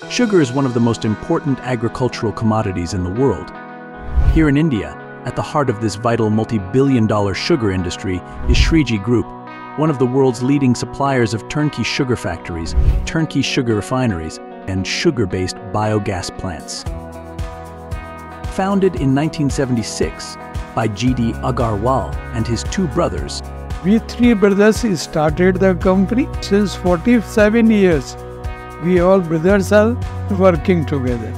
Sugar is one of the most important agricultural commodities in the world. Here in India, at the heart of this vital multi-billion-dollar sugar industry is Shrijee Group, one of the world's leading suppliers of turnkey sugar factories, turnkey sugar refineries, and sugar-based biogas plants. Founded in 1976 by G.D. Agarwal and his two brothers, We three brothers started the company since 47 years. We all brothers are working together.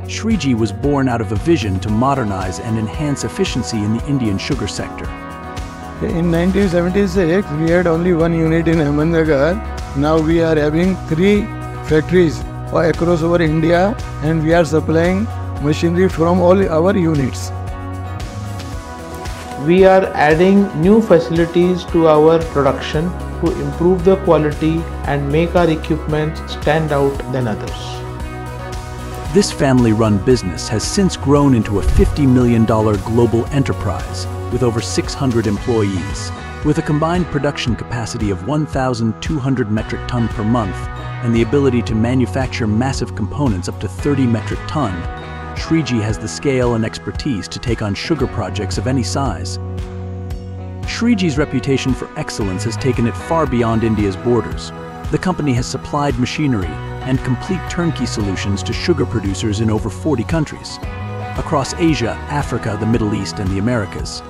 Shrijee was born out of a vision to modernize and enhance efficiency in the Indian sugar sector. In 1976, we had only one unit in Ahmednagar. Now we are having 3 factories across over India, and we are supplying machinery from all our units. We are adding new facilities to our production to improve the quality and make our equipment stand out than others. This family-run business has since grown into a $50 million global enterprise with over 600 employees. With a combined production capacity of 1,200 metric ton per month and the ability to manufacture massive components up to 30 metric ton, Shrijee has the scale and expertise to take on sugar projects of any size. Shrijee's reputation for excellence has taken it far beyond India's borders. The company has supplied machinery and complete turnkey solutions to sugar producers in over 40 countries, across Asia, Africa, the Middle East, and the Americas.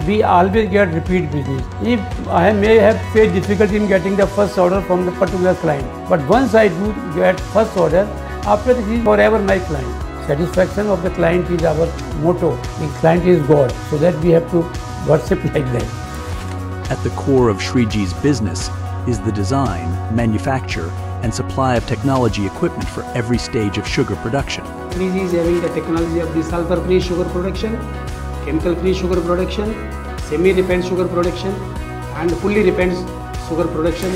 We always get repeat business. If I may have faced difficulty in getting the first order from the particular client, but once I do get first order, after this is forever my client. Satisfaction of the client is our motto. The client is God, so that we have to worship like that. At the core of Shrijee's business is the design, manufacture, and supply of technology equipment for every stage of sugar production. Shrijee is having the technology of the sulfur-free sugar production, chemical-free sugar production, semi-refined sugar production, and fully refined sugar production.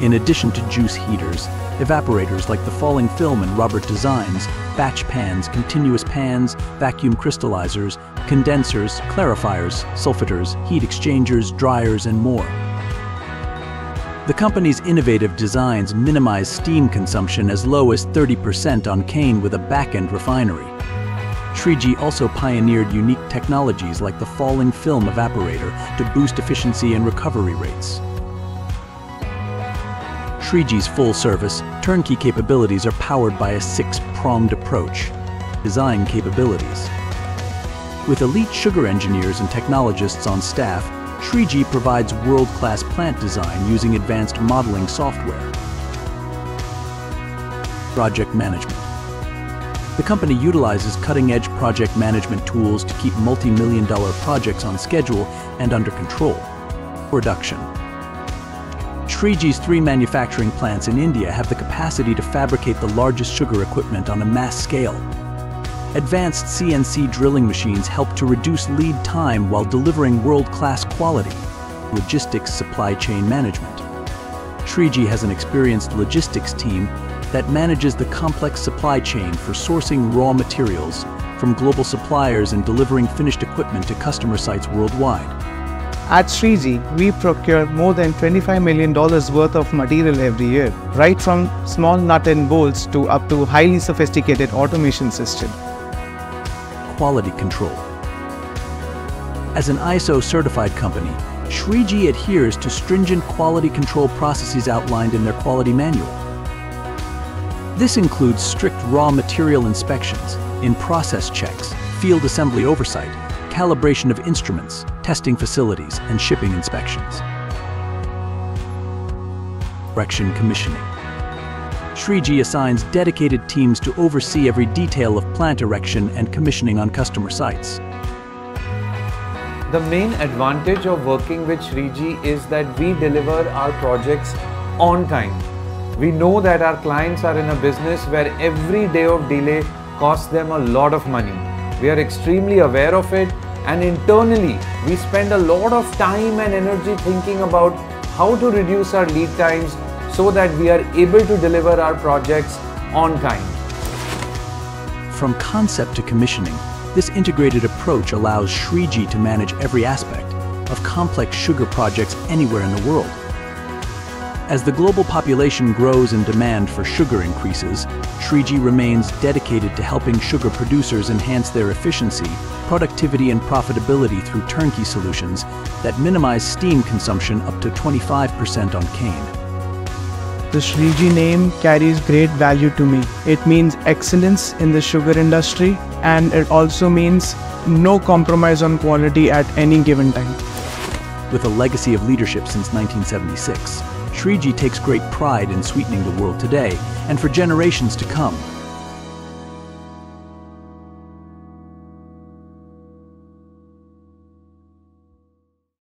In addition to juice heaters, evaporators like the falling film and rubber designs, batch pans, continuous pans, vacuum crystallizers, condensers, clarifiers, sulfiters, heat exchangers, dryers, and more. The company's innovative designs minimize steam consumption as low as 30% on cane with a back-end refinery. Shrijee also pioneered unique technologies like the falling film evaporator to boost efficiency and recovery rates. Shrijee's full-service, turnkey capabilities are powered by a 6-pronged approach. Design capabilities. With elite sugar engineers and technologists on staff, Shrijee provides world-class plant design using advanced modeling software. Project management. The company utilizes cutting-edge project management tools to keep multi-million-dollar projects on schedule and under control. Production. Shrijee's 3 manufacturing plants in India have the capacity to fabricate the largest sugar equipment on a mass scale. Advanced CNC drilling machines help to reduce lead time while delivering world-class quality. Logistics supply chain management. Shrijee has an experienced logistics team that manages the complex supply chain for sourcing raw materials from global suppliers and delivering finished equipment to customer sites worldwide. At Shrijee, we procure more than $25 million worth of material every year, right from small nut and bolts to up to highly sophisticated automation system. Quality control. As an ISO certified company, Shrijee adheres to stringent quality control processes outlined in their quality manual. This includes strict raw material inspections, in-process checks, field assembly oversight, calibration of instruments, testing facilities, and shipping inspections. Erection commissioning. Shrijee assigns dedicated teams to oversee every detail of plant erection and commissioning on customer sites. The main advantage of working with Shrijee is that we deliver our projects on time. We know that our clients are in a business where every day of delay costs them a lot of money. We are extremely aware of it, and internally we spend a lot of time and energy thinking about how to reduce our lead times so that we are able to deliver our projects on time. From concept to commissioning, this integrated approach allows Shrijee to manage every aspect of complex sugar projects anywhere in the world. As the global population grows and demand for sugar increases, Shrijee remains dedicated to helping sugar producers enhance their efficiency, productivity, and profitability through turnkey solutions that minimize steam consumption up to 25% on cane. The Shrijee name carries great value to me. It means excellence in the sugar industry, and it also means no compromise on quality at any given time. With a legacy of leadership since 1976, Shrijee takes great pride in sweetening the world today and for generations to come.